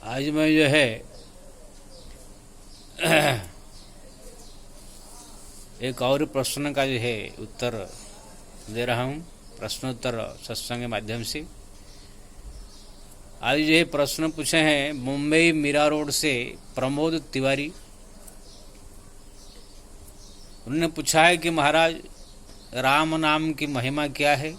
आज मैं जो है एक और प्रश्न का जो है उत्तर दे रहा हूँ, प्रश्नोत्तर सत्संग के माध्यम से। आज जो है प्रश्न पूछे हैं मुंबई मीरा रोड से प्रमोद तिवारी। उन्होंने पूछा है कि महाराज राम नाम की महिमा क्या है,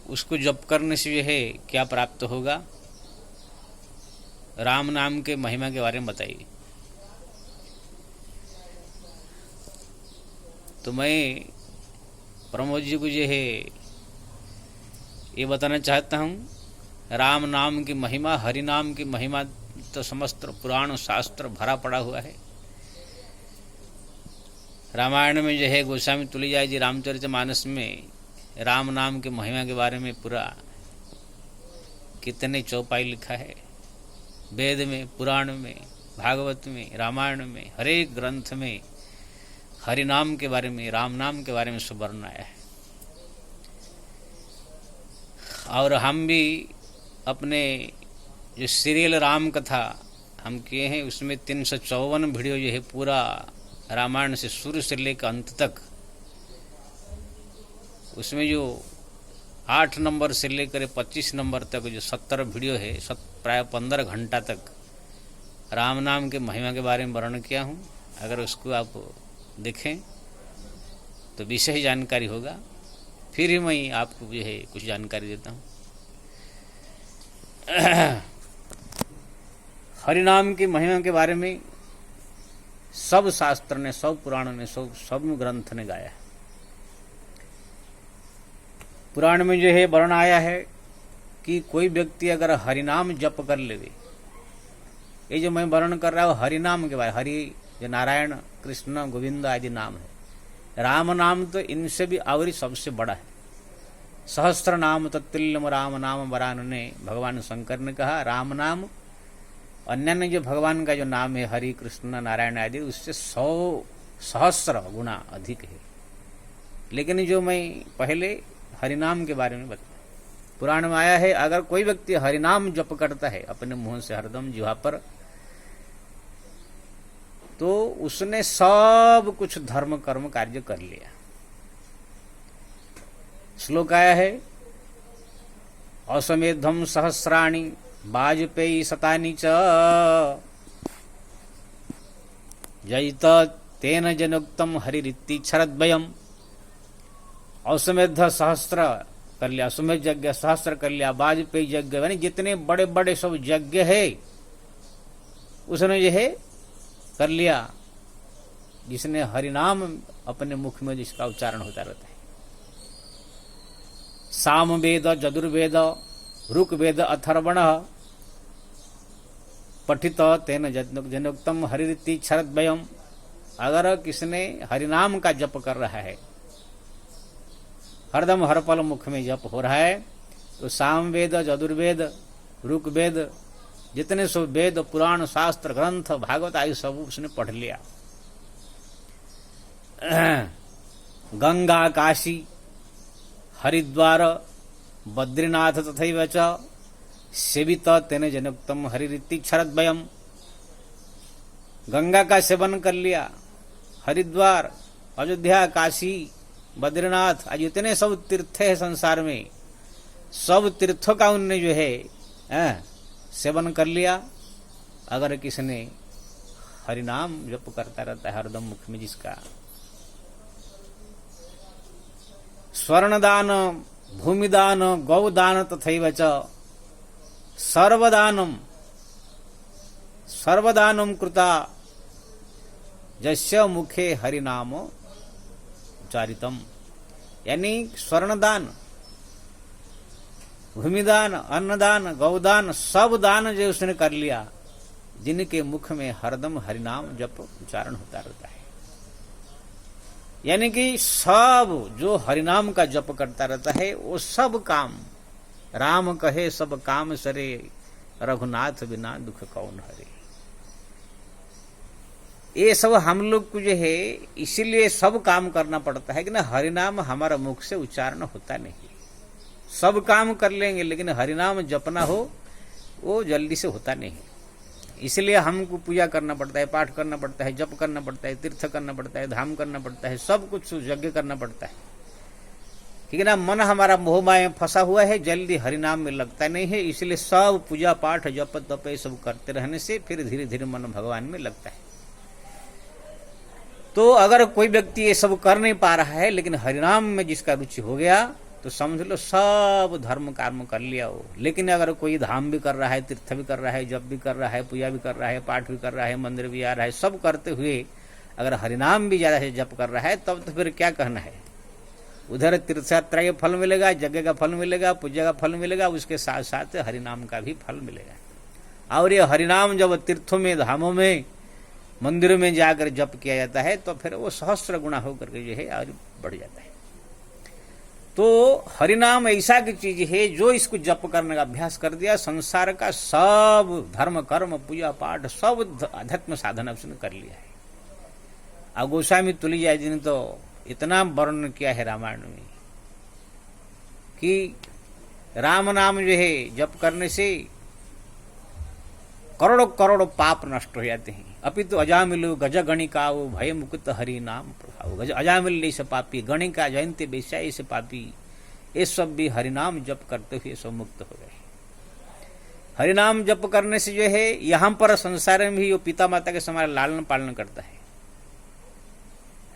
उसको जप करने से जो है क्या प्राप्त होगा, राम नाम के महिमा के बारे में बताइए। तो मैं प्रमोद जी को जो है ये बताना चाहता हूँ, राम नाम की महिमा, हरि नाम की महिमा तो समस्त पुराण शास्त्र भरा पड़ा हुआ है। रामायण में जो है गोस्वामी तुलसीदास जी रामचरितमानस में राम नाम के महिमा के बारे में पूरा कितने चौपाई लिखा है। वेद में, पुराण में, भागवत में, रामायण में, हर एक ग्रंथ में हरि नाम के बारे में, राम नाम के बारे में सब वर्णन आया है। और हम भी अपने जो सीरियल राम कथा हम किए हैं उसमें 354 वीडियो जो है पूरा रामायण से शुरू से लेकर अंत तक, उसमें जो 8 नंबर से लेकर 25 नंबर तक जो 70 वीडियो है, प्राय 15 घंटा तक राम नाम के महिमा के बारे में वर्णन किया हूँ। अगर उसको आप देखें तो विशेष जानकारी होगा। फिर ही मैं आपको जो है कुछ जानकारी देता हूँ। हरि नाम की महिमा के बारे में सब शास्त्र ने, सब पुराण ने, सब ग्रंथ ने गाया है। पुराण में जो है वर्णन आया है कि कोई व्यक्ति अगर हरिनाम जप कर लेवे, ये जो मैं वर्णन कर रहा हूँ हरिनाम के बारे, हरि जो नारायण, कृष्ण, गोविंद आदि नाम है। राम नाम तो इनसे भी और सबसे बड़ा है। सहस्त्र नाम तत्तुल्यम राम नाम वरान ने भगवान शंकर ने कहा, राम नाम अन्य जो भगवान का जो नाम है हरि, कृष्ण, नारायण आदि, उससे 100 सहस्त्र गुना अधिक है। लेकिन जो मैं पहले हरिनाम के बारे में बताया, पुराण में आया है अगर कोई व्यक्ति हरिनाम जप करता है अपने मुंह से हरदम जिह्वा पर, तो उसने सब कुछ धर्म कर्म कार्य कर लिया। श्लोक आया है, असमेधम सहस्राणि वाजपेयी शतानि च जयित तेन जनोक्तम हरिरिति क्षरद्वयम्। अश्वमेध सहस्त्र कर लिया, अश्वमेध यज्ञ सहस्त्र कर लिया, वाजपेयी यज्ञ, यानी जितने बड़े बड़े सब यज्ञ है उसने जो है कर लिया, जिसने हरिनाम अपने मुख में जिसका उच्चारण होता रहता है। साम वेद, यजुर्वेद, ऋक वेद, अथर्वण पठित तेन जनोक्तम हरिरिति क्षरद्वयम्। अगर किसने हरिनाम का जप कर रहा है, हरदम हर पल मुख में जप हो रहा है, तो साम वेद, यजुर्वेद, ऋक वेद, जितने सब वेद, पुराण, शास्त्र, ग्रंथ, भागवत आदि सब उसने पढ़ लिया। गंगा, काशी, हरिद्वार, बद्रीनाथ तथैव च सेवित तेन जनोक्तम हरिरिति क्षरद्वयम्। गंगा का सेवन कर लिया, हरिद्वार, अयोध्या, काशी, बद्रीनाथ आज इतने सब तीर्थ है संसार में, सब तीर्थों का उनने जो है सेवन कर लिया। अगर किसने हरिनाम जप करता रहता है हरदम मुख में जिसका, स्वर्णदान, भूमिदान, गौदान तथैव च सर्वदानम कृता जस्य मुखे हरिनाम उच्चारितम। यानी स्वर्णदान, भूमिदान, अन्नदान, गौदान, सब दान जो उसने कर लिया जिनके मुख में हरदम हरिनाम जप उच्चारण होता रहता है। यानी कि सब जो हरिनाम का जप करता रहता है वो सब काम, राम कहे सब काम सरे, रघुनाथ बिना दुख कौन हरे। ये सब हम लोग को जो है इसीलिए सब काम करना पड़ता है कि ना हरिनाम हमारा मुख से उच्चारण होता नहीं। सब काम कर लेंगे, लेकिन हरिनाम जपना हो वो जल्दी से होता नहीं। इसलिए हमको पूजा करना पड़ता है, पाठ करना पड़ता है, जप करना पड़ता है, तीर्थ करना पड़ता है, धाम करना पड़ता है, सब कुछ यज्ञ करना पड़ता है। ठीक है ना। मन हमारा मोह माया में फंसा हुआ है, जल्दी हरिनाम में लगता नहीं है। इसलिए सब पूजा पाठ जप तप ये सब करते रहने से फिर धीरे धीरे मन भगवान में लगता है। तो अगर कोई व्यक्ति ये सब कर नहीं पा रहा है, लेकिन हरिनाम में जिसका रुचि हो गया, तो समझ लो सब धर्म कर्म कर लिया वो। लेकिन अगर कोई धाम भी कर रहा है, तीर्थ भी कर रहा है, जप भी कर रहा है, पूजा भी कर रहा है, पाठ भी कर रहा है, मंदिर भी आ रहा है, सब करते हुए अगर हरिनाम भी ज्यादा से जप कर रहा है, तब तो फिर क्या कहना है। उधर तीर्थयात्रा का फल मिलेगा, यज्ञ का फल मिलेगा, पूजा का फल मिलेगा, उसके साथ साथ हरिनाम का भी फल मिलेगा। और ये हरिनाम जब तीर्थों में, धामों में, मंदिरों में जाकर जप किया जाता है, तो फिर वो सहस्त्र गुणा होकर के जो है और बढ़ जाता है। तो हरिनाम ऐसा की चीज है, जो इसको जप करने का अभ्यास कर दिया, संसार का सब धर्म कर्म पूजा पाठ सब अध्यात्म साधन उसने कर लिया है। अब गोस्वामी तुलसीदास जी ने तो इतना वर्णन किया है रामायण में कि राम नाम जो है जप करने से करोड़ों करोड़ों पाप नष्ट हो जाते हैं। अपितु अजामिलु गज गणिकाओ भय मुकुत हरि नाम प्रभाव। गज अजामिल से पापी, गणिका जयंती बेश्याई से पापी, ये सब भी हरिनाम जप करते हुए सब मुक्त हो गए। हरिनाम जप करने से जो है यहाँ पर संसार में भी वो पिता माता के समान लालन पालन करता है।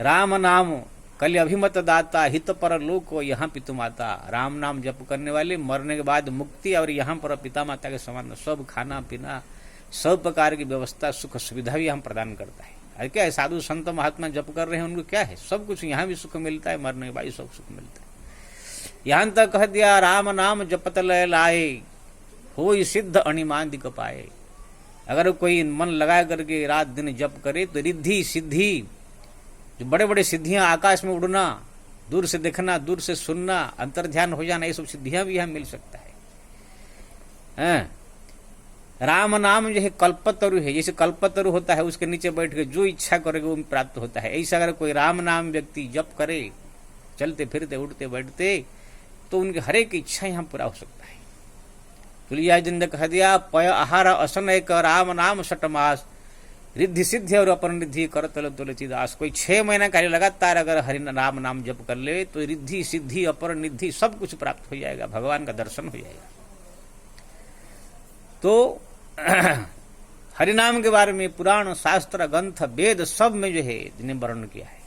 राम नाम कल अभिमत दाता, हित पर लोक यहाँ पितु माता। राम नाम जप करने वाले मरने के बाद मुक्ति और यहाँ पर पिता माता के समान सब खाना पीना सब प्रकार की व्यवस्था सुख सुविधा भी हम प्रदान करता है। अरे क्या है, साधु संत महात्मा जप कर रहे हैं, उनको क्या है, सब कुछ यहाँ भी सुख मिलता है, मरने के बाद सब सुख मिलता है। यहाँ तक कह दिया राम नाम जपत लय लाए, हो सिद्ध अणिमादिक पाए। अगर कोई मन लगा करके रात दिन जप करे तो रिद्धि सिद्धि, जो बड़े बड़े सिद्धियां, आकाश में उड़ना, दूर से देखना, दूर से सुनना, अंतर्ध्यान हो जाना, ये सब सिद्धियां भी यहाँ मिल सकता है। राम नाम जो है कल्पतरु है, जैसे कल्पतरु होता है उसके नीचे बैठ के जो इच्छा करेगा वो प्राप्त होता है। ऐसा अगर कोई राम नाम व्यक्ति जप करे, चलते फिरते उठते बैठते, तो उनकी हर एक इच्छा यहाँ पूरा हो सकता है। तुलसीदास जी ने कह दिया पय आहार असन एक राम नाम सटमास, रिद्धि सिद्धि और अपन रिद्धि कर तुलसीदास। कोई 6 महीना कार्य लगातार अगर हरि राम नाम जप कर ले तो रिद्धि सिद्धि अपर निधि सब कुछ प्राप्त हो जाएगा, भगवान का दर्शन हो जाएगा। तो हरिनाम के बारे में पुराण शास्त्र ग्रंथ वेद सब में जो है जिन्हें वर्णन किया है।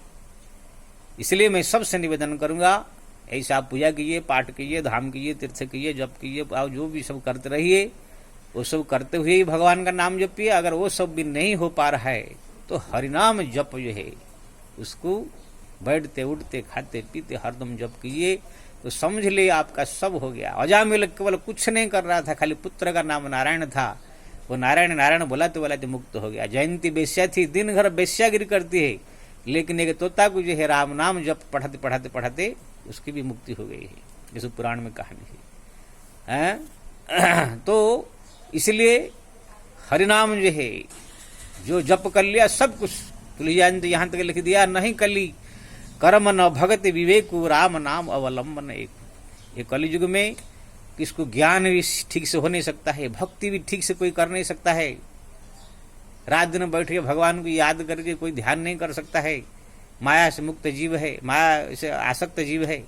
इसलिए मैं सबसे निवेदन करूंगा, ऐसा आप पूजा कीजिए, पाठ कीजिए, धाम कीजिए, तीर्थ कीजिए, जप कीजिए, आप जो भी सब करते रहिए, वो सब करते हुए ही भगवान का नाम जपिए। अगर वो सब भी नहीं हो पा रहा है तो हरिनाम जप जो है उसको बैठते उठते खाते पीते हरदम जप कीजिए, तो समझ ले आपका सब हो गया। अजामिल केवल कुछ नहीं कर रहा था, खाली पुत्र का नाम नारायण था, वो नारायण नारायण बुलाते बुलाते मुक्त हो गया। जयंती बेश्या थी, दिन भर बेश्यागिरी करती है, लेकिन एक तोता को जो है राम नाम जप पढ़ाते पढ़ाते पढ़ाते उसकी भी मुक्ति हो गई है, जैसे पुराण में कहानी है। तो इसलिए हरिनाम जो है जो जप कर लिया सब कुछ, तुलसीदास ने यहाँ तक लिख दिया नहीं कली कर्म न भगत विवेकु राम नाम अवलंबन एक। ये कलयुग में किसको ज्ञान भी ठीक से हो नहीं सकता है, भक्ति भी ठीक से कोई कर नहीं सकता है, रात दिन बैठ के भगवान को याद करके कोई ध्यान नहीं कर सकता है, माया से मुक्त जीव है, माया से आसक्त जीव है।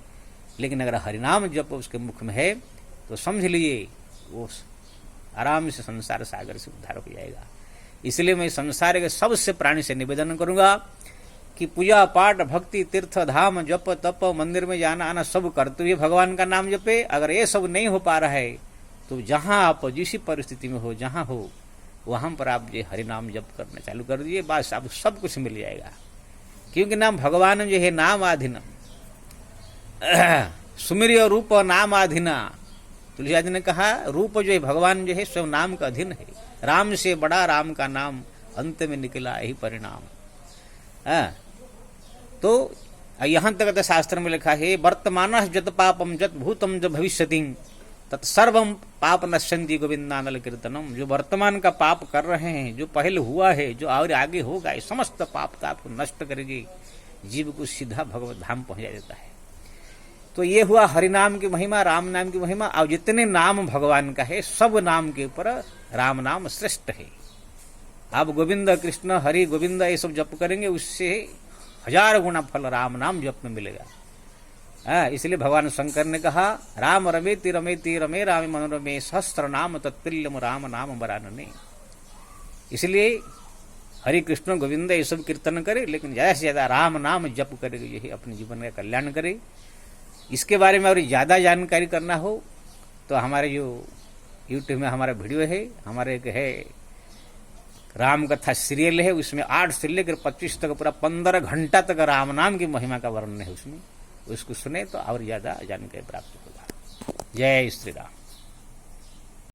लेकिन अगर हरिनाम जप उसके मुख में है तो समझ लीजिए वो आराम से संसार सागर से उद्धार हो जाएगा। इसलिए मैं संसार के सबसे प्राणी से निवेदन करूंगा कि पूजा पाठ भक्ति तीर्थ धाम जप तप मंदिर में जाना आना सब करते हुए भगवान का नाम जपे। अगर ये सब नहीं हो पा रहा है तो जहां आप जिस परिस्थिति में हो, जहां हो वहां पर आप ये हरिनाम जप करना चालू कर दीजिए, बस आपको सब कुछ मिल जाएगा। क्योंकि नाम भगवान जो है नाम आधीन, सुमिर रूप नाम आधीना। तुलसीदास जी ने कहा रूप जो है भगवान जो है स्वयं नाम का अधीन है। राम से बड़ा राम का नाम, अंत में निकला यही परिणाम। तो यहाँ तक शास्त्र में लिखा है वर्तमान जत पापम जत भूतम ज भविष्यति तत्सर्वम पाप नश्यन्ति गोविंदानल कीर्तनम। जो वर्तमान का पाप कर रहे हैं, जो पहले हुआ है, जो और आगे होगा, ये समस्त पाप का आपको नष्ट करेगी, जीव को सीधा भगवत धाम पहुंचा देता है। तो ये हुआ हरि नाम की महिमा, राम नाम की महिमा। और जितने नाम भगवान का है सब नाम के ऊपर राम नाम श्रेष्ठ है। आप गोविंद कृष्ण हरि गोविंद ये सब जप करेंगे, उससे 1000 गुना फल राम नाम जप में मिलेगा। इसलिए भगवान शंकर ने कहा राम रमेति रमेति रमे रामे मनोरमे सहस्त्र नाम तत्तुल्यम राम नाम वरानने। इसलिए हरि कृष्ण गोविंद ये सब कीर्तन करे, लेकिन ज्यादा से ज्यादा राम नाम जप करे, यही अपने जीवन का कल्याण करे। इसके बारे में और ज्यादा जानकारी करना हो तो हमारे जो YouTube में हमारा वीडियो है, हमारे एक है राम कथा सीरियल है, उसमें 8 से लेकर 25 तक पूरा 15 घंटा तक राम नाम की महिमा का वर्णन है उसमें। उसको सुने तो और ज्यादा जानकारी प्राप्त होगा। जय श्री राम।